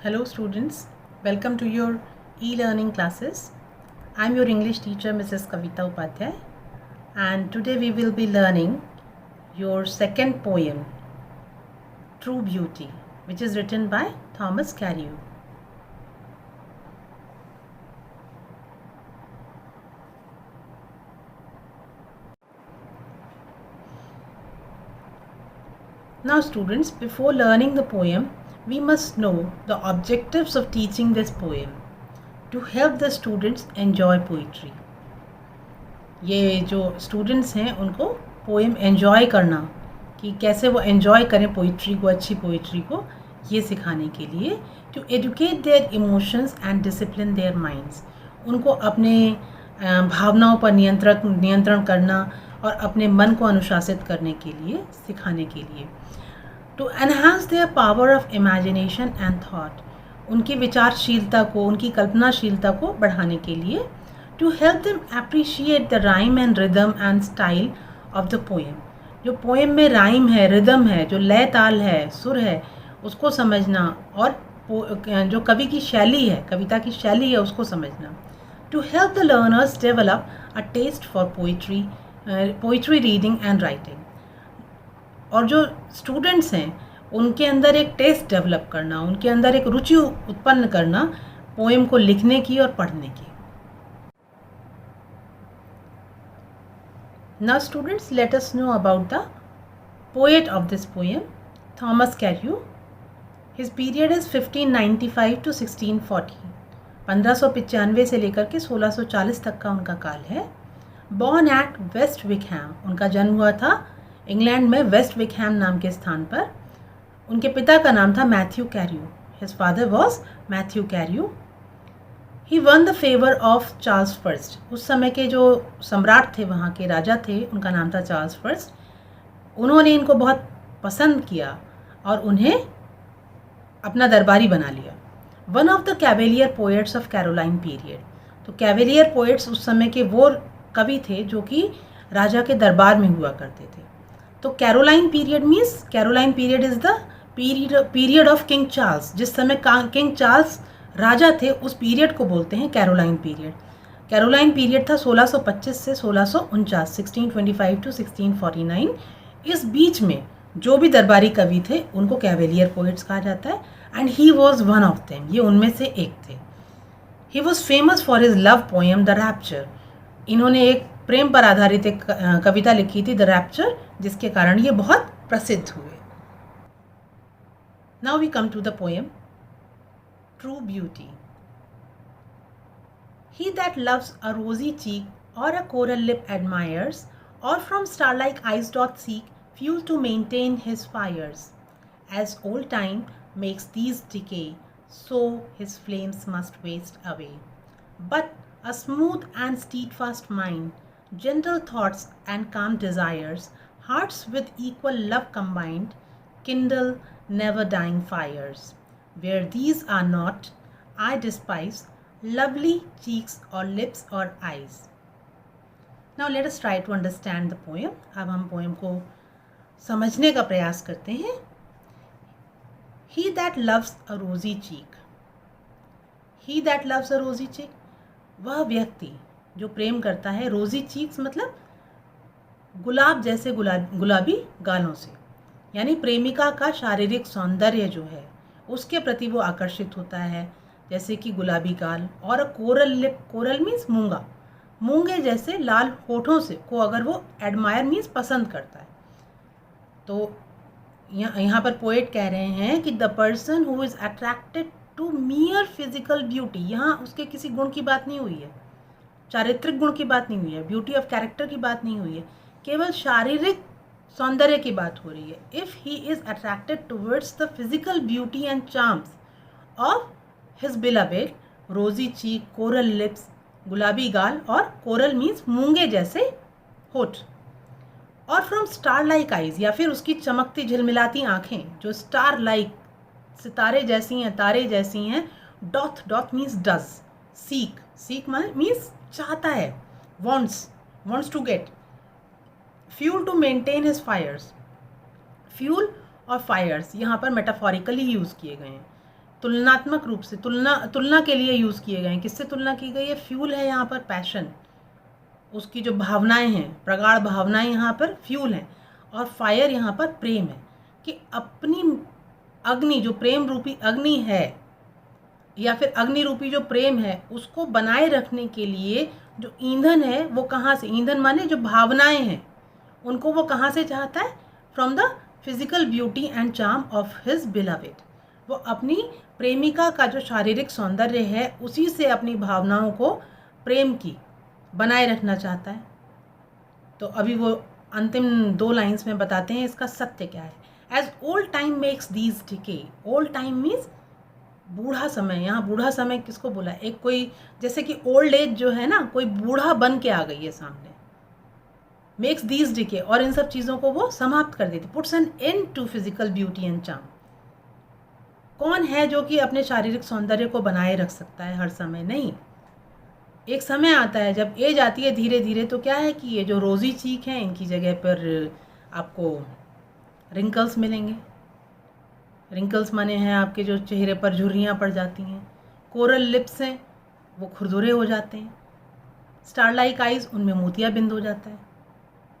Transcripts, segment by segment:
Hello students, welcome to your e-learning classes. I am your English teacher Mrs. Kavita Upadhyay, and today we will be learning your second poem, True Beauty, which is written by Thomas Carreau. Now students, before learning the poem, we must know the objectives of teaching this poem to help the students enjoy poetry. ये जो students हैं उनको poem enjoy करना, कि कैसे वो enjoy करें poetry को, अच्छी पोइट्री को, ये सिखाने के लिए, to educate their emotions and discipline their minds, उनको अपने भावनाओं पर नियंत्रण करना और अपने मन को अनुशासित करने के लिए, सिखाने के लिए, to enhance their power of imagination and thought, उनकी विचारशीलता को, उनकी कल्पनाशीलता को बढ़ाने के लिए, to help them appreciate the rhyme and rhythm and style of the poem. जो पोएम में राइम है, रिदम है, जो लय ताल है, सुर है, उसको समझना, और जो कवि की शैली है, कविता की शैली है, उसको समझना. To help the learners develop a taste for poetry reading and writing. और जो स्टूडेंट्स हैं उनके अंदर एक टेस्ट डेवलप करना, उनके अंदर एक रुचि उत्पन्न करना पोएम को लिखने की और पढ़ने की. Now students, let us know about the poet of this poem, Thomas Carreau. His period is 1595 to 1640. 1595 से लेकर के 1640 तक का उनका काल है. Born at West Wickham, उनका जन्म हुआ था इंग्लैंड में वेस्ट विकहैम नाम के स्थान पर. उनके पिता का नाम था Matthew Cairo. His father was Matthew Carreau. He won the favor of Charles first. उस समय के जो सम्राट थे, वहाँ के राजा थे, उनका नाम था चार्ल्स फर्स्ट. उन्होंने इनको बहुत पसंद किया और उन्हें अपना दरबारी बना लिया. One of the cavalier poets of Caroline period. तो कैवेलियर पोएट्स उस समय के वो कवि थे जो कि राजा के दरबार में हुआ करते थे. तो Caroline period means, Caroline period is the period of king Charles. जिस समय किंग चार्ल्स राजा थे, उस पीरियड को बोलते हैं कैरोलाइन पीरियड. कैरोलाइन पीरियड था 1625 से 1649, 1625 टू 1649. इस बीच में जो भी दरबारी कवि थे उनको कैवेलियर पोएट्स कहा जाता है, and he was one of them. ये उनमें से एक थे. He was famous for his love poem the rapture. इन्होंने एक प्रेम पर आधारित एक कविता लिखी थी, द रैप्चर, जिसके कारण ये बहुत प्रसिद्ध हुए. Now we come to the poem True Beauty. He that loves a rosy cheek or a coral lip admires, or from star-like eyes doth seek fuel to maintain his fires. As old time makes these decay, so his flames must waste away. But a smooth and steadfast mind, gentle thoughts and calm desires, hearts with equal love combined, kindle never dying fires. Where these are not, I despise lovely cheeks or lips or eyes. Now let us try to understand the poem. अब हम poem को समझने का प्रयास करते हैं. He that loves a rosy cheek. He that loves a rosy cheek, वह व्यक्ति जो प्रेम करता है. रोजी चीक्स मतलब गुलाब जैसे गुलाबी गालों से, यानी प्रेमिका का शारीरिक सौंदर्य जो है उसके प्रति वो आकर्षित होता है, जैसे कि गुलाबी गाल. और कोरल लिप, कोरल मीन्स मूंगा, मूंगे जैसे लाल होठों से को अगर वो एडमायर मीन्स पसंद करता है. तो यहाँ पर पोएट कह रहे हैं कि the person who is attracted to mere physical beauty. यहाँ उसके किसी गुण की बात नहीं हुई है, चारित्रिक गुण की बात नहीं हुई है, ब्यूटी ऑफ कैरेक्टर की बात नहीं हुई है, केवल शारीरिक सौंदर्य की बात हो रही है. If he is attracted towards the physical beauty and charms of his beloved, रोजी चीक, कोरल लिप्स, गुलाबी गाल, और कोरल मीन्स मूंगे जैसे होठ, और फ्रॉम स्टार लाइक आइज, या फिर उसकी चमकती झिलमिलाती आँखें जो स्टार लाइक, सितारे जैसी हैं, तारे जैसी हैं. Doth means does, seek means चाहता है, wants to get. Fuel to maintain his fires. Fuel और फायर्स यहाँ पर मेटाफोरिकली यूज़ किए गए हैं. तुलनात्मक रूप से तुलना के लिए यूज़ किए गए हैं। किससे तुलना की गई है? फ्यूल है यहाँ पर पैशन, उसकी जो भावनाएं हैं, प्रगाढ़ भावनाएं यहाँ पर फ्यूल हैं, और फायर यहाँ पर प्रेम है। कि अपनी अग्नि, जो प्रेम रूपी अग्नि है या फिर अग्नि रूपी जो प्रेम है, उसको बनाए रखने के लिए जो ईंधन है वो कहाँ से, ईंधन माने जो भावनाएं हैं, उनको वो कहाँ से चाहता है? From the physical beauty and charm of his beloved. वो अपनी प्रेमिका का जो शारीरिक सौंदर्य है उसी से अपनी भावनाओं को, प्रेम की, बनाए रखना चाहता है। तो अभी वो अंतिम 2 लाइन्स में बताते हैं इसका सत्य क्या है। As old time makes these decay, old time means बूढ़ा समय। यहाँ बूढ़ा समय किसको बोला? एक कोई, जैसे कि ओल्ड एज जो है ना, कोई बूढ़ा बन के आ गई है सामने, मेक्स दीज डिके, और इन सब चीज़ों को वो समाप्त कर देती, puts an end to physical beauty and charm. कौन है जो कि अपने शारीरिक सौंदर्य को बनाए रख सकता है हर समय? नहीं। एक समय आता है जब एज आती है धीरे धीरे, तो क्या है कि ये जो रोज़ी चीक हैं इनकी जगह पर आपको रिंकल्स मिलेंगे। रिंकल्स माने हैं आपके जो चेहरे पर झुर्रियाँ पड़ जाती हैं। कोरल लिप्स हैं वो खुरदुरे हो जाते हैं। स्टार लाइक आइज़, उनमें मोतिया बिंद हो जाता है।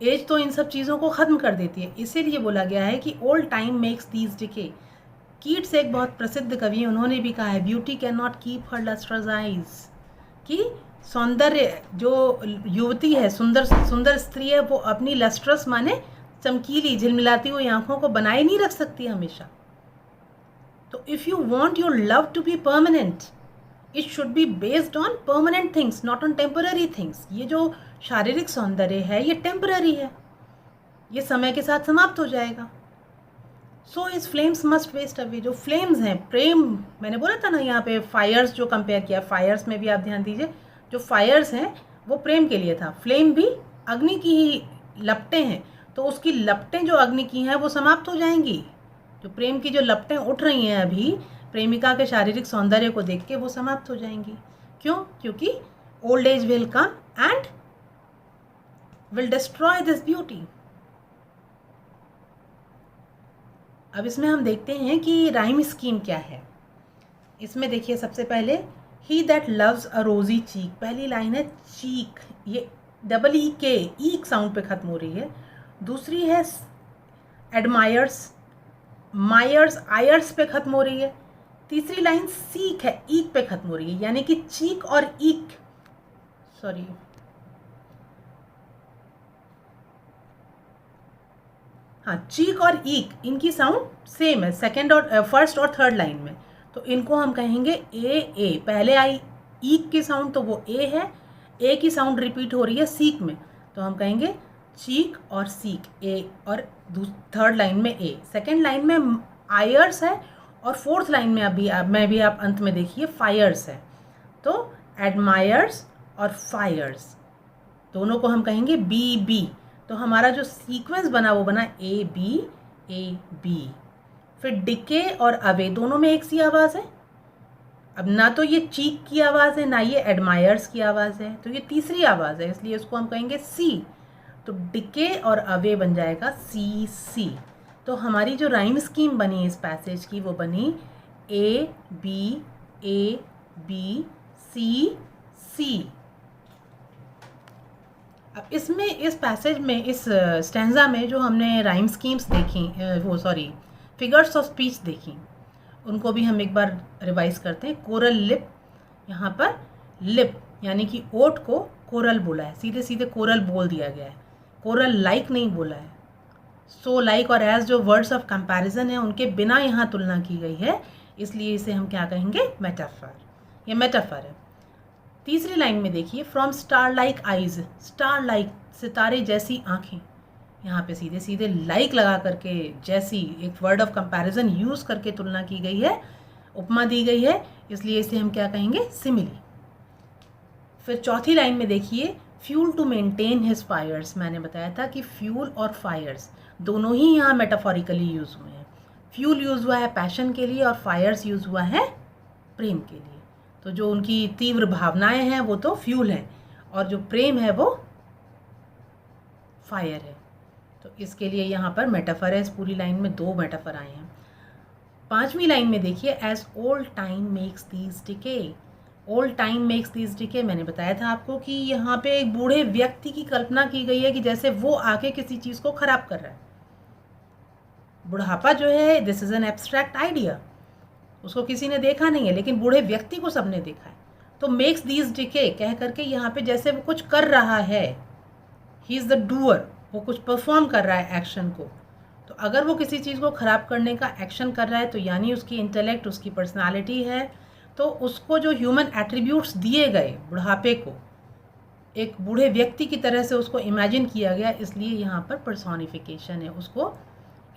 एज तो इन सब चीज़ों को ख़त्म कर देती है। इसीलिए बोला गया है कि old time makes these decay. Keats एक बहुत प्रसिद्ध कवि हैं, उन्होंने भी कहा है beauty can not keep her lustrous eyes, कि सौंदर्य, जो युवती है, सुंदर स्त्री है, वो अपनी लस्ट्रस माने चमकीली झिलमिलाती हुई आंखों को बनाए नहीं रख सकती हमेशा। तो if you want your love to be permanent, it should be based on permanent things, not on temporary things. ये जो शारीरिक सौंदर्य है ये टेम्पररी है, ये समय के साथ समाप्त हो जाएगा। So his flames must waste away. जो फ्लेम्स हैं, प्रेम, मैंने बोला था ना यहाँ पे फायर्स जो कंपेयर किया, फायर्स में भी आप ध्यान दीजिए, जो फायर्स हैं वो प्रेम के लिए था। फ्लेम भी अग्नि की ही लपटें हैं, तो उसकी लपटें जो अग्नि की हैं वो समाप्त हो जाएंगी। जो प्रेम की जो लपटें उठ रही हैं अभी प्रेमिका के शारीरिक सौंदर्य को देख के, वो समाप्त हो जाएंगी। क्यों? क्योंकि old age will come and will destroy this beauty. अब इसमें हम देखते हैं कि राइम स्कीम क्या है। इसमें देखिए सबसे पहले, ही दैट लव्स अ रोजी चीक, पहली लाइन है चीक, ये डबल ई के ईक साउंड पे खत्म हो रही है। दूसरी है एडमायर्स, मायर्स आयर्स पे खत्म हो रही है। तीसरी लाइन सीक है, ईक पे खत्म हो रही है, यानी कि चीक और ईक, सॉरी, हाँ, चीक और ईक, इनकी साउंड सेम है सेकंड और फर्स्ट और थर्ड लाइन में। तो इनको हम कहेंगे ए। पहले आई ईक की साउंड तो वो ए है, ए की साउंड रिपीट हो रही है सीक में, तो हम कहेंगे चीक और सीक, ए, और थर्ड लाइन में ए, सेकंड लाइन में आयर्स है, और फोर्थ लाइन में अभी आप अंत में देखिए फायर्स है। तो एडमायर्स और फायर्स दोनों को हम कहेंगे बी बी। तो हमारा जो सीक्वेंस बना वो बना ए बी। फिर डिके और अवे दोनों में एक सी आवाज़ है। अब ना तो ये चीक की आवाज़ है ना ये एडमायर्स की आवाज़ है, तो ये तीसरी आवाज़ है, इसलिए इसको हम कहेंगे सी। तो डिके और अवे बन जाएगा सी। तो हमारी जो राइम स्कीम बनी इस पैसेज की वो बनी ए बी सी। अब इसमें, इस पैसेज में, इस स्टैंजा में जो हमने राइम स्कीम्स देखी, फिगर्स ऑफ स्पीच देखी, उनको भी हम एक बार रिवाइज करते हैं। कोरल लिप, यहाँ पर लिप यानी कि ओठ को कोरल बोला है, सीधे सीधे कोरल बोल दिया गया है, कोरल लाइक नहीं बोला है। सो, लाइक और एज जो वर्ड्स ऑफ कंपैरिजन है उनके बिना यहाँ तुलना की गई है, इसलिए इसे हम क्या कहेंगे? मेटाफर। ये मेटाफर है। तीसरी लाइन में देखिए, from star like eyes, star like सितारे जैसी आँखें, यहाँ पे सीधे सीधे लाइक लगा करके जैसी एक वर्ड ऑफ कंपैरिजन यूज़ करके तुलना की गई है, उपमा दी गई है, इसलिए इसे हम क्या कहेंगे? सिमिली। फिर चौथी लाइन में देखिए, fuel to maintain his fires, मैंने बताया था कि फ्यूल और फायर्स दोनों ही यहाँ मेटाफोरिकली यूज़ हुए हैं। फ्यूल यूज़ हुआ है पैशन के लिए और फायर्स यूज़ हुआ है प्रेम के लिए। तो जो उनकी तीव्र भावनाएं हैं वो तो फ्यूल हैं, और जो प्रेम है वो फायर है। तो इसके लिए यहाँ पर मेटाफर है, इस पूरी लाइन में 2 मेटाफर आए हैं। 5वीं लाइन में देखिए, as old time makes these decay. Old time makes these decay, मैंने बताया था आपको कि यहाँ पे एक बूढ़े व्यक्ति की कल्पना की गई है कि जैसे वो आके किसी चीज़ को खराब कर रहा है। बुढ़ापा जो है, this is an abstract idea, उसको किसी ने देखा नहीं है, लेकिन बूढ़े व्यक्ति को सबने देखा है। तो मेक्स दीज डिके कह करके यहाँ पे जैसे वो कुछ कर रहा है, ही इज़ द डूअर, वो कुछ परफॉर्म कर रहा है एक्शन को। तो अगर वो किसी चीज़ को ख़राब करने का एक्शन कर रहा है तो यानी उसकी इंटेलेक्ट, उसकी पर्सनालिटी है। तो उसको जो ह्यूमन एट्रीब्यूट्स दिए गए बुढ़ापे को, एक बूढ़े व्यक्ति की तरह से उसको इमेजिन किया गया, इसलिए यहाँ पर पर्सोनिफिकेशन है, उसको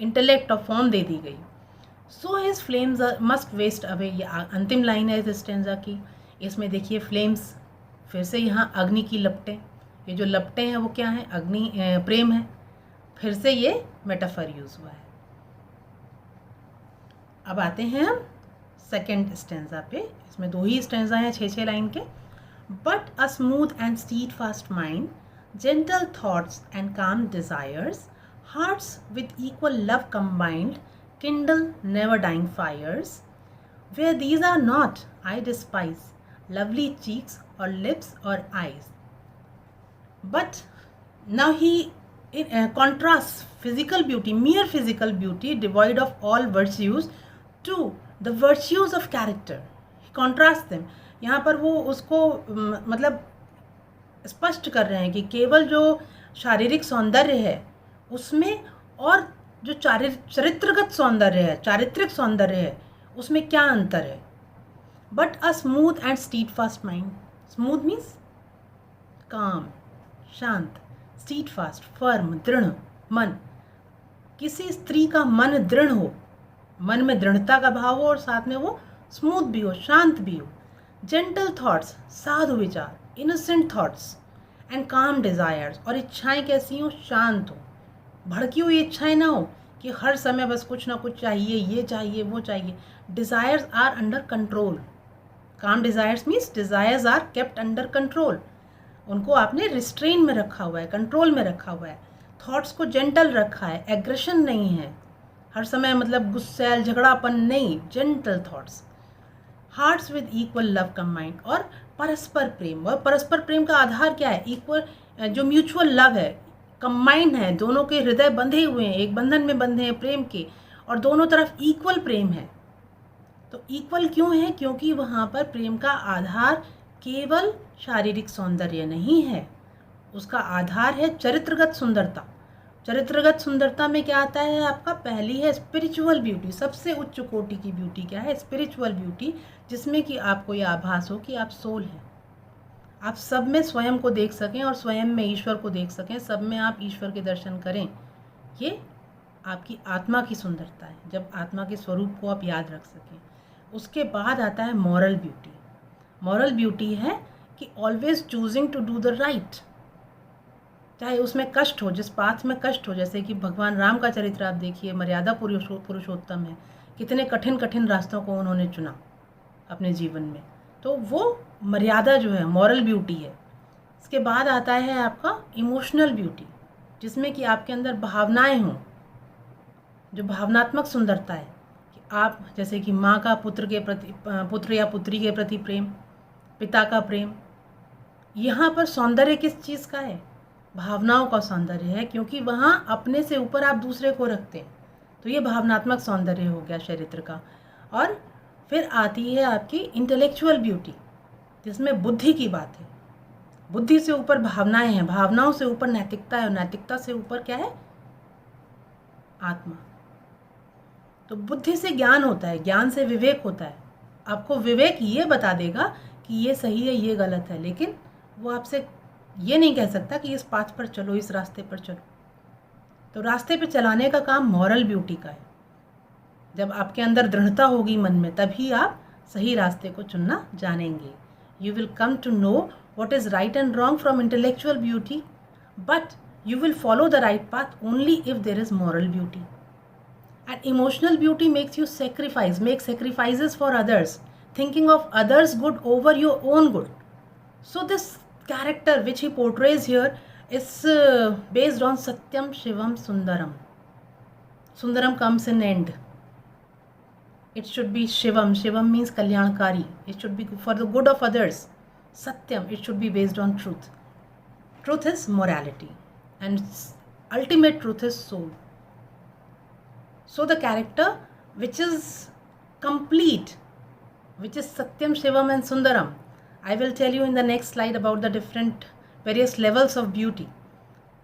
इंटेलेक्ट और फॉर्म दे दी गई। So his flames must waste away, ये अंतिम लाइन है इस स्टेंजा की। इसमें देखिए फ्लेम्स, फिर से यहाँ अग्नि की लपटें, ये जो लपटें हैं वो क्या हैं, अग्नि प्रेम है, फिर से ये मेटाफर यूज हुआ है। अब आते हैं हम सेकेंड स्टेंजा पे, इसमें 2 ही स्टेंजा हैं 6-6 लाइन के। But a smooth and stead fast mind, gentle thoughts and काम desires, hearts with equal love combined, kindle never dying fires. Where these are not, I despise lovely cheeks or lips or eyes. But now he contrasts physical beauty, mere physical beauty devoid of all virtues, to the virtues of character. He contrasts them. यहाँ पर वो उसको मतलब स्पष्ट कर रहे हैं कि केवल जो शारीरिक सौंदर्य है उसमें और जो चरित्रगत सौंदर्य है, चारित्रिक सौंदर्य है, उसमें क्या अंतर है। But a smooth and stead fast mind, smooth means काम, शांत, स्टीड फास्ट फर्म, दृढ़ मन। किसी स्त्री का मन दृढ़ हो, मन में दृढ़ता का भाव हो और साथ में वो स्मूथ भी हो, शांत भी हो। जेंटल थॉट्स, साधु विचार, इनोसेंट थॉट्स एंड काम डिजायर्स, और इच्छाएं कैसी हो, शांत हो, भड़की हुई इच्छाएं ना हो कि हर समय बस कुछ ना कुछ चाहिए, ये चाहिए वो चाहिए। Desires are under control. Calm desires means desires are kept under control, उनको आपने रिस्ट्रेन में रखा हुआ है, कंट्रोल में रखा हुआ है। थॉट्स को जेंटल रखा है, एग्रेशन नहीं है, हर समय मतलब गुस्सैल झगड़ापन नहीं, gentle thoughts. Hearts with equal love combined, और परस्पर प्रेम, और परस्पर प्रेम का आधार क्या है, इक्वल, जो म्यूचुअल लव है, कंबाइंड है, दोनों के हृदय बंधे हुए हैं, एक बंधन में बंधे हैं प्रेम के, और दोनों तरफ इक्वल प्रेम है। तो इक्वल क्यों है, क्योंकि वहाँ पर प्रेम का आधार केवल शारीरिक सौंदर्य नहीं है, उसका आधार है चरित्रगत सुंदरता। चरित्रगत सुंदरता में क्या आता है आपका, पहली है स्पिरिचुअल ब्यूटी, सबसे उच्च कोटि की ब्यूटी क्या है, स्पिरिचुअल ब्यूटी, जिसमें कि आपको यह आभास हो कि आप सोल हैं, आप सब में स्वयं को देख सकें और स्वयं में ईश्वर को देख सकें, सब में आप ईश्वर के दर्शन करें। ये आपकी आत्मा की सुंदरता है, जब आत्मा के स्वरूप को आप याद रख सकें। उसके बाद आता है मॉरल ब्यूटी। मॉरल ब्यूटी है कि always choosing to do the right, चाहे उसमें कष्ट हो, जिस पाथ में कष्ट हो, जैसे कि भगवान राम का चरित्र आप देखिए, मर्यादा पुरुषोत्तम है, कितने कठिन कठिन रास्तों को उन्होंने चुना अपने जीवन में, तो वो मर्यादा जो है मॉरल ब्यूटी है। इसके बाद आता है आपका इमोशनल ब्यूटी, जिसमें कि आपके अंदर भावनाएं हों, जो भावनात्मक सुंदरता है कि आप जैसे कि माँ का पुत्र के प्रति, पुत्र या पुत्री के प्रति प्रेम, पिता का प्रेम। यहाँ पर सौंदर्य किस चीज़ का है, भावनाओं का सौंदर्य है, क्योंकि वहाँ अपने से ऊपर आप दूसरे को रखते हैं, तो ये भावनात्मक सौंदर्य हो गया चरित्र का। और फिर आती है आपकी इंटेलेक्चुअल ब्यूटी, जिसमें बुद्धि की बात है, बुद्धि से ऊपर भावनाएं हैं, भावनाओं से ऊपर नैतिकता है, और नैतिकता से ऊपर क्या है, आत्मा। तो बुद्धि से ज्ञान होता है, ज्ञान से विवेक होता है। आपको विवेक ये बता देगा कि ये सही है, ये गलत है, लेकिन वो आपसे ये नहीं कह सकता कि इस पाथ पर चलो, इस रास्ते पर चलो। तो रास्ते पे चलाने का काम मॉरल ब्यूटी का है। जब आपके अंदर दृढ़ता होगी मन में, तभी आप सही रास्ते को चुनना जानेंगे। You will come to know what is right and wrong from intellectual beauty, but you will follow the right path only if there is moral beauty. And emotional beauty makes you make sacrifices for others, thinking of others' good over your own good. So this character which he portrays here is based on Satyam Shivam Sundaram. Sundaram comes in end. It should be Shivam. Shivam means Kalyankari. It should be for the good of others. Satyam, it should be based on truth. Truth is morality, and ultimate truth is soul. So the character which is complete, which is Satyam, Shivam and Sundaram, I will tell you in the next slide about the different various levels of beauty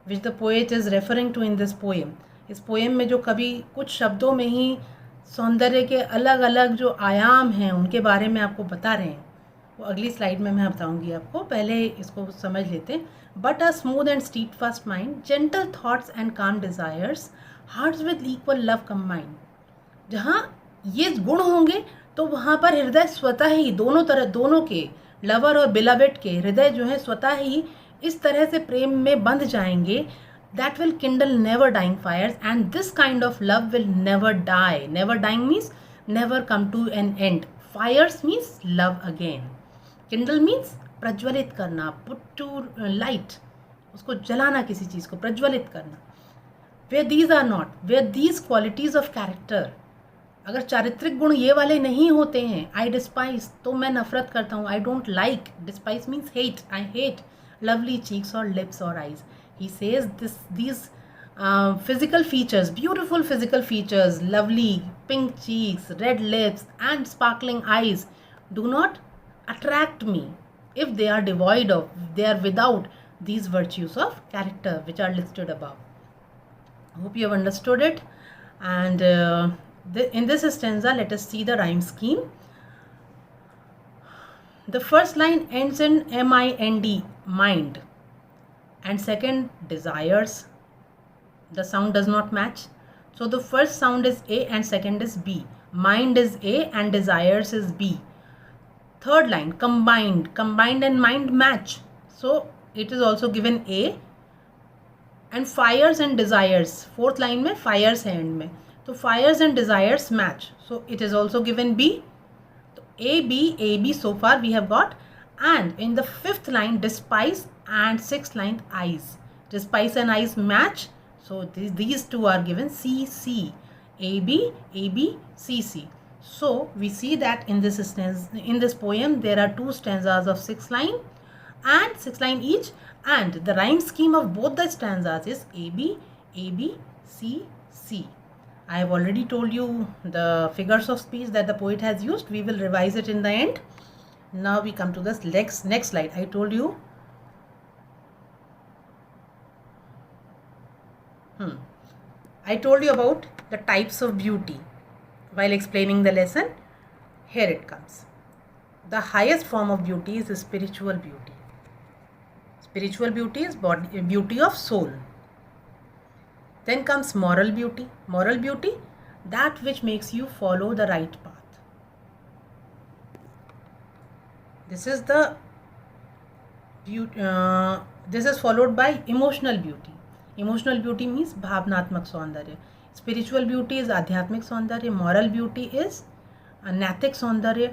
which the poet is referring to in this poem. इस poem में जो कभी कुछ शब्दों में ही सौंदर्य के अलग अलग जो आयाम हैं उनके बारे में आपको बता रहे हैं, वो अगली स्लाइड में मैं बताऊंगी आपको. पहले इसको समझ लेते हैं. But a smooth and steadfast mind, gentle thoughts and calm desires, hearts with equal love combined. जहाँ ये गुण होंगे तो वहाँ पर हृदय स्वतः ही दोनों के लवर और बिलवेड के हृदय जो है स्वतः ही इस तरह से प्रेम में बंध जाएंगे. That will kindle never dying fires, and this kind of love will never die. Never dying means never come to an end. Fires means love again. Kindle means प्रज्वलित करना, put to light, उसको जलाना, किसी चीज़ को प्रज्वलित करना. Where these are not, where these qualities of character, अगर चारित्रिक गुण ये वाले नहीं होते हैं, I despise, तो मैं नफरत करता हूँ. I don't like, despise means hate, I hate lovely cheeks or lips or eyes. He says these physical features, beautiful physical features, lovely pink cheeks, red lips and sparkling eyes do not attract me if they are devoid of, they are without these virtues of character which are listed above. I hope you have understood it. And in this stanza, let us see the rhyme scheme. The first line ends in M-I-N-D, mind. And second, desires. The sound does not match. So the first sound is A and second is B. Mind is A and desires is B. Third line, combined. Combined and mind match. So it is also given A. And fires and desires. Fourth line में fires है end में. So fires and desires match. So it is also given B. So A, B so far we have got. And in the fifth line, despise, and sixth line, eyes. Despise and eyes match. So these two are given C, C. A, B, C, C. So we see that in this poem there are two stanzas of 6 line and 6 line each, and the rhyme scheme of both the stanzas is A, B, C, C. I have already told you the figures of speech that the poet has used. We will revise it in the end. Now we come to this next slide. I told you about the types of beauty while explaining the lesson. Here it comes. The highest form of beauty is spiritual beauty. Spiritual beauty is beauty of soul. Then comes moral beauty. Moral beauty, that which makes you follow the right path. This is followed by emotional beauty. Emotional beauty means भावनात्मक सौंदर्य. Spiritual beauty is आध्यात्मिक सौंदर्य. Moral beauty is नैतिक सौंदर्य.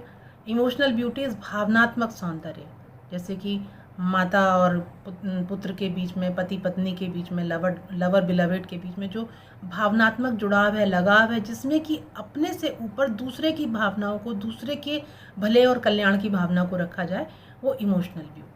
Emotional beauty is भावनात्मक सौंदर्य. जैसे कि माता और पुत्र के बीच में, पति पत्नी के बीच में, लवर बिलवेड के बीच में जो भावनात्मक जुड़ाव है, लगाव है, जिसमें कि अपने से ऊपर दूसरे की भावनाओं को, दूसरे के भले और कल्याण की भावना को रखा जाए, वो इमोशनल ब्यूटी.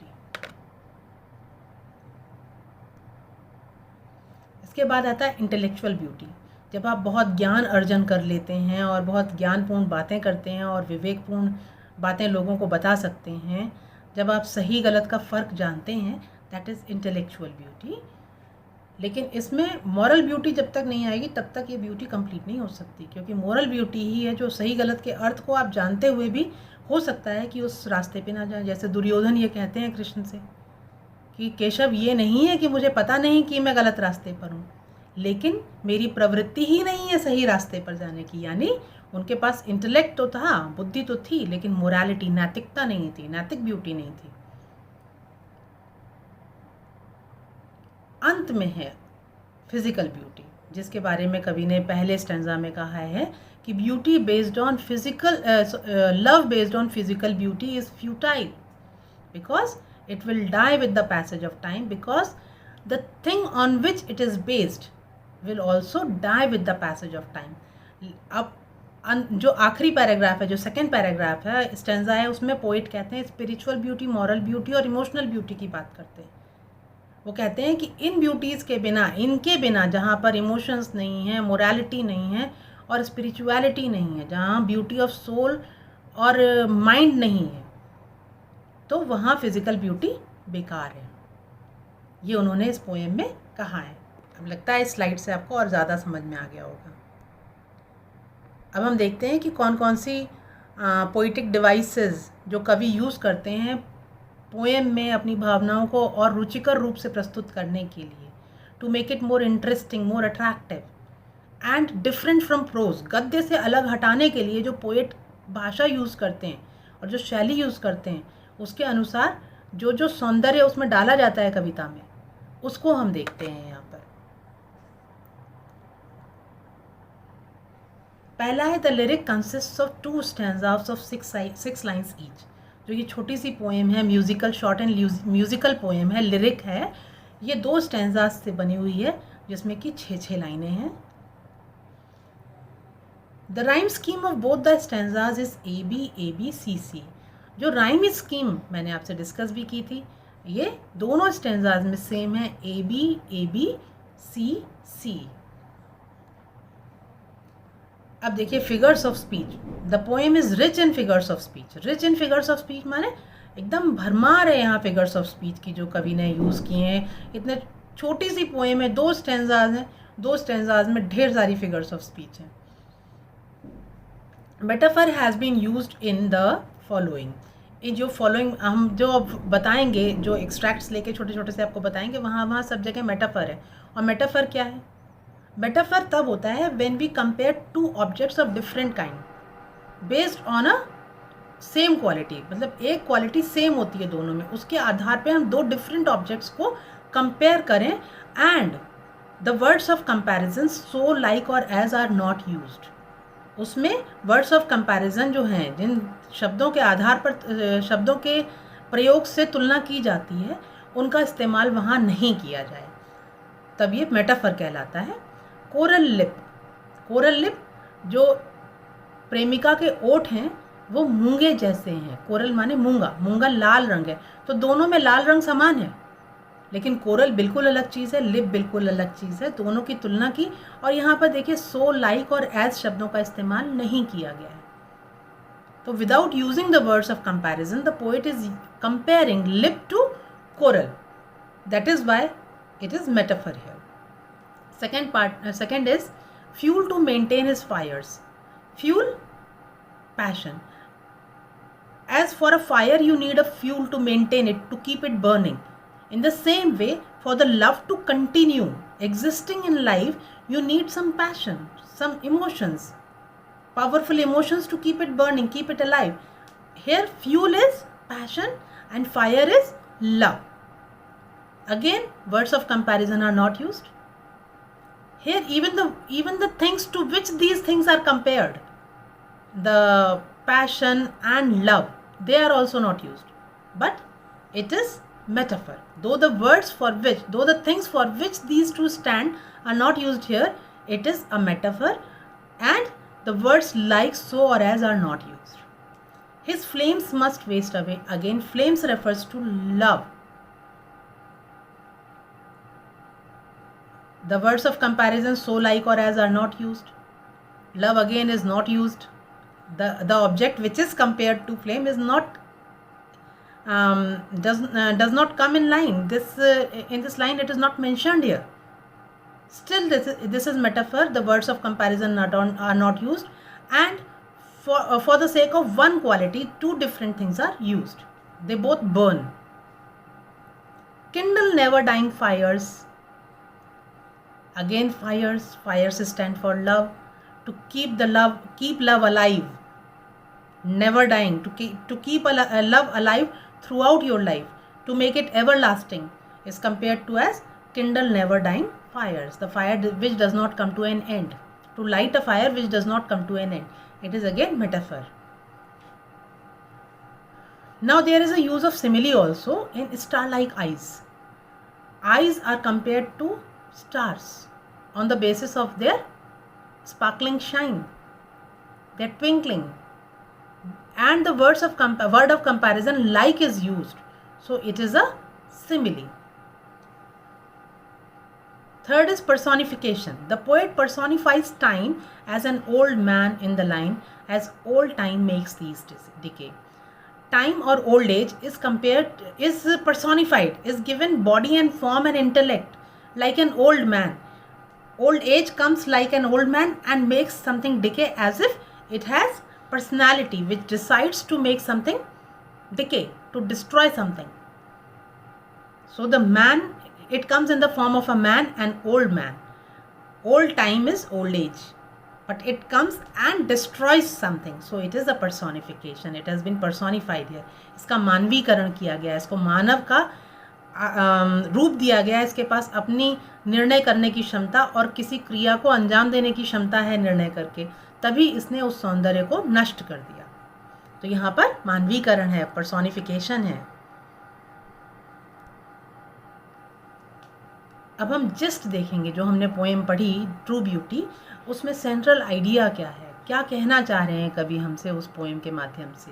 इसके बाद आता है इंटेलेक्चुअल ब्यूटी. जब आप बहुत ज्ञान अर्जन कर लेते हैं और बहुत ज्ञानपूर्ण बातें करते हैं और विवेकपूर्ण बातें लोगों को बता सकते हैं, जब आप सही गलत का फ़र्क जानते हैं, दैट इज़ इंटेलेक्चुअल ब्यूटी. लेकिन इसमें मॉरल ब्यूटी जब तक नहीं आएगी तब तक ये ब्यूटी कंप्लीट नहीं हो सकती, क्योंकि मॉरल ब्यूटी ही है जो सही गलत के अर्थ को आप जानते हुए भी हो सकता है कि उस रास्ते पे ना जाए. जैसे दुर्योधन ये कहते हैं कृष्ण से कि केशव, ये नहीं है कि मुझे पता नहीं कि मैं गलत रास्ते पर हूँ, लेकिन मेरी प्रवृत्ति ही नहीं है सही रास्ते पर जाने की. यानी उनके पास इंटेलेक्ट तो था, बुद्धि तो थी, लेकिन मोरालिटी, नैतिकता नहीं थी, नैतिक ब्यूटी नहीं थी. अंत में है फिजिकल ब्यूटी, जिसके बारे में कवि ने पहले स्टैंजा में कहा है कि beauty based on physical, love based on physical beauty is futile because it will die with the passage of time, because the thing on which it is based will also die with the passage of time. अब जो आखिरी paragraph है, जो second paragraph है, stanza है, उसमें poet कहते हैं स्पिरिचुअल ब्यूटी, मॉरल ब्यूटी और इमोशनल ब्यूटी की बात करते हैं। वो कहते हैं कि इन ब्यूटीज़ के बिना, इनके बिना, जहाँ पर इमोशंस नहीं है, मोरालिटी नहीं है और स्पिरिचुअलिटी नहीं है, जहाँ ब्यूटी ऑफ सोल और माइंड नहीं है, तो वहाँ फिज़िकल ब्यूटी बेकार है। ये उन्होंने इस पोएम में कहा है। अब लगता है इस स्लाइड से आपको और ज़्यादा समझ में आ गया होगा। अब हम देखते हैं कि कौन कौन सी पोइटिक डिवाइसेस जो कवि यूज़ करते हैं पोएम में अपनी भावनाओं को और रुचिकर रूप से प्रस्तुत करने के लिए, to make it more interesting, more attractive and different from prose. गद्य से अलग हटाने के लिए जो पोएट भाषा यूज़ करते हैं और जो शैली यूज़ करते हैं, उसके अनुसार जो जो सौंदर्य उसमें डाला जाता है कविता में, उसको हम देखते हैं यहाँ पर। पहला है the lyric consist of 2 stanzas of 6 lines each. जो ये छोटी सी पोएम है, musical, short and musical poem है, लिरिक है, ये 2 स्टैंजास से बनी हुई है जिसमें कि 6 लाइनें हैं। The rhyme scheme of both the stanzas is AB जो राइम स्कीम मैंने आपसे डिस्कस भी की थी, ये दोनों स्टैंजास में सेम है, ABC। अब देखिए figures of speech. The poem is rich in figures of speech. Rich in figures of speech माने एकदम भरमार है यहाँ फिगर्स ऑफ स्पीच की जो कवि ने यूज़ किए हैं। इतने छोटी सी पोएम है, 2 स्टैंजाज हैं, 2 स्टैंजाज में ढेर सारी फिगर्स ऑफ स्पीच हैं। Metaphor has been used in the following. ये जो फॉलोइंग हम जो अब बताएंगे, जो एक्सट्रैक्ट्स लेके छोटे छोटे से आपको बताएंगे, वहाँ सब जगह मेटाफर है। और मेटाफर क्या है? मेटाफर तब होता है when we compare 2 objects of different kind based on a same quality. मतलब एक क्वालिटी सेम होती है दोनों में, उसके आधार पे हम 2 डिफरेंट ऑब्जेक्ट्स को कंपेयर करें and the words of comparison so like और एज आर नॉट यूज्ड। उसमें वर्ड्स ऑफ कंपैरिजन जो हैं, जिन शब्दों के आधार पर शब्दों के प्रयोग से तुलना की जाती है, उनका इस्तेमाल वहाँ नहीं किया जाए, तब ये मेटाफर कहलाता है। Coral lip. कोरल लिप जो प्रेमिका के ओठ हैं वो मूंगे जैसे हैं। कोरल माने मूंगा, मूंगा लाल रंग है, तो दोनों में लाल रंग समान है, लेकिन कोरल बिल्कुल अलग चीज़ है, लिप बिल्कुल अलग चीज़ है। दोनों की तुलना की, और यहाँ पर देखिए सो, लाइक और एज शब्दों का इस्तेमाल नहीं किया गया है। तो without using the words of comparison the poet is comparing lip to coral, that is why it is metaphor here. Second is fuel to maintain his fires. Fuel, passion. As for a fire, you need a fuel to maintain it, to keep it burning. In the same way, for the love to continue existing in life, you need some passion, some emotions, powerful emotions to keep it burning, keep it alive. Here, fuel is passion and fire is love. Again, words of comparison are not used. Here even the things to which these things are compared, the passion and love, they are also not used, but it is metaphor. Though the things for which these two stand are not used here, it is a metaphor, and the words like, so or as are not used. His flames must waste away. Again, flames refers to love. The words of comparison so, like or as are not used. Love again is not used. The object which is compared to flame is not does not come in line. In this line it is not mentioned here. Still this is metaphor. The words of comparison are not used, and for the sake of one quality 2 different things are used. They both burn. Kindle never dying fires. Again, fires stand for love. To keep love alive, never dying. To keep a love alive throughout your life, to make it everlasting, is compared to as kindle never dying fires. The fire which does not come to an end. To light a fire which does not come to an end. It is again metaphor. Now there is a use of simile also in star-like eyes. Eyes are compared to stars on the basis of their sparkling shine. they're twinkling, and the word of comparison like is used, so it is a simile. Third is personification. The poet personifies time as an old man in the line, as old time makes these decay. Time or old age is personified, is given body and form and intellect like an old man. Old age comes like an old man and makes something decay as if it has personality, which decides to make something decay, to destroy something. So the man, it comes in the form of a man, an old man. Old time is old age, but it comes and destroys something, so it is a personification. It has been personified here. इसका मानवीकरण किया गया है, इसको मानव का रूप दिया गया है. इसके पास अपनी निर्णय करने की क्षमता और किसी क्रिया को अंजाम देने की क्षमता है निर्णय करके, तभी इसने उस सौंदर्य को नष्ट कर दिया. तो यहाँ पर मानवीकरण है, पर्सोनिफिकेशन है. अब हम जस्ट देखेंगे जो हमने पोएम पढ़ी ट्रू ब्यूटी, उसमें सेंट्रल आइडिया क्या है, क्या कहना चाह रहे हैं कवि हमसे उस पोएम के माध्यम से.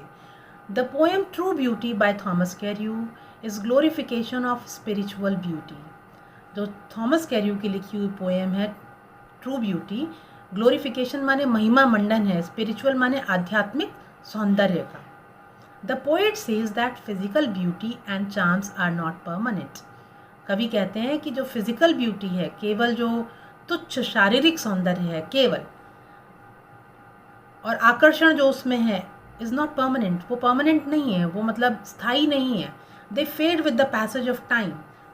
The poem true beauty by Thomas कैर्यू is glorification of spiritual beauty. जो थॉमस कैर्यू की लिखी हुई पोएम है ट्रू ब्यूटी, ग्लोरिफिकेशन माने महिमा मंडन है, स्पिरिचुअल माने आध्यात्मिक सौंदर्य का. The poet says that physical beauty and charms are not permanent. कवि कहते हैं कि जो फिजिकल ब्यूटी है, केवल जो तुच्छ शारीरिक सौंदर्य है केवल, और आकर्षण जो उसमें है, इज़ नॉट परमानेंट. वो परमानेंट नहीं है, वो मतलब स्थायी नहीं है. They fade with the passage of time.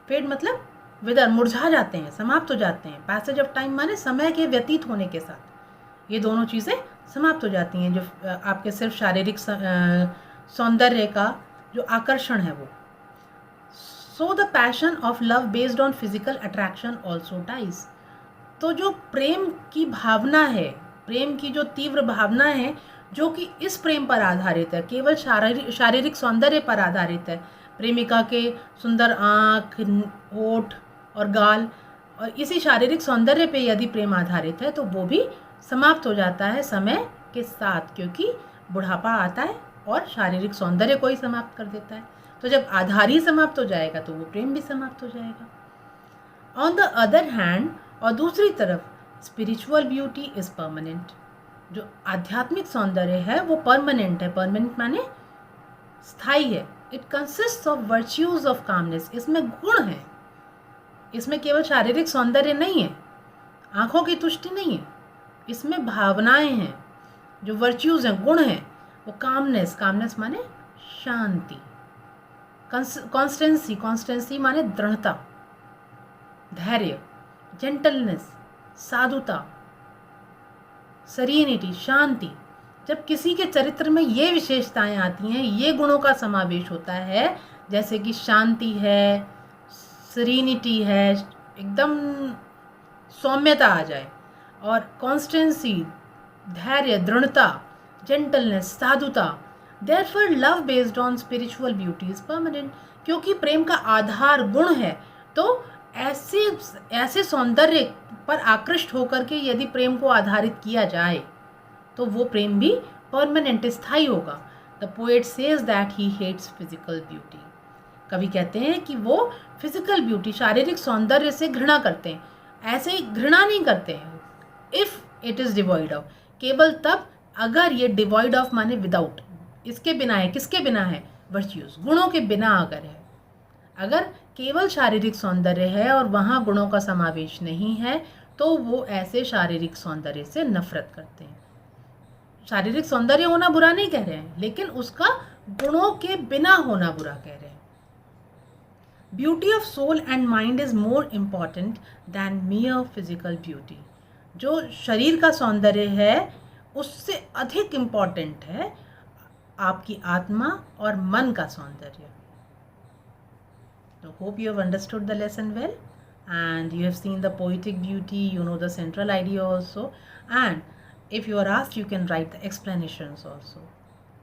Fade मतलब विदर, मुरझा जाते हैं, समाप्त हो जाते हैं. पैसेज ऑफ टाइम माने समय के व्यतीत होने के साथ ये दोनों चीज़ें समाप्त हो जाती हैं. जो आपके सिर्फ शारीरिक सौंदर्य का जो आकर्षण है वो. So the passion of love based on physical attraction also dies. तो जो प्रेम की भावना है, प्रेम की जो तीव्र भावना है, जो कि इस प्रेम पर आधारित है, केवल शारीरिक सौंदर्य पर आधारित है, प्रेमिका के सुंदर आँख, होठ और गाल, और इसी शारीरिक सौंदर्य पे यदि प्रेम आधारित है तो वो भी समाप्त हो जाता है समय के साथ, क्योंकि बुढ़ापा आता है और शारीरिक सौंदर्य को ही समाप्त कर देता है. तो जब आधार ही समाप्त हो जाएगा तो वो प्रेम भी समाप्त हो जाएगा. ऑन द अदर हैंड, और दूसरी तरफ, स्पिरिचुअल ब्यूटी इज़ परमानेंट. जो आध्यात्मिक सौंदर्य है वो परमानेंट है. परमानेंट माने स्थायी है. It consist of virtues of calmness. इसमें गुण है, इसमें केवल शारीरिक सौंदर्य नहीं है, आँखों की तुष्टि नहीं है, इसमें भावनाएं हैं, जो वर्च्यूज हैं, गुण हैं. वो कामनेस, कामनेस माने शांति. कॉन्स्टेंसी, कॉन्स्टेंसी माने दृढ़ता, धैर्य. जेंटलनेस, साधुता. सरीनिटी, शांति. जब किसी के चरित्र में ये विशेषताएं आती हैं, ये गुणों का समावेश होता है, जैसे कि शांति है, सरीनिटी है, एकदम सौम्यता आ जाए, और कॉन्स्टेंसी, धैर्य, दृढ़ता, जेंटलनेस, साधुता. Therefore, love based on spiritual beauty is permanent. क्योंकि प्रेम का आधार गुण है, तो ऐसे सौंदर्य पर आकृष्ट होकर के यदि प्रेम को आधारित किया जाए तो वो प्रेम भी परमानेंट, स्थायी होगा. The poet says that he hates physical beauty. कवि कहते हैं कि वो फिजिकल ब्यूटी, शारीरिक सौंदर्य से घृणा करते हैं. ऐसे ही घृणा नहीं करते हैं if it is devoid of, केवल तब अगर ये डिवॉइड ऑफ माने विदाउट, इसके बिना है. किसके बिना है? वर्च्यूज, गुणों के बिना अगर है. अगर केवल शारीरिक सौंदर्य है और वहाँ गुणों का समावेश नहीं है तो वो ऐसे शारीरिक सौंदर्य से नफरत करते हैं. शारीरिक सौंदर्य होना बुरा नहीं कह रहे हैं, लेकिन उसका गुणों के बिना होना बुरा कह रहे हैं. Beauty of soul and mind is more important than mere physical beauty. जो शरीर का सौंदर्य है उससे अधिक इम्पॉर्टेंट है आपकी आत्मा और मन का सौंदर्य. So hope you have understood the lesson well, and you have seen the poetic beauty, you know the central idea also, and if you are asked you can write the explanations also.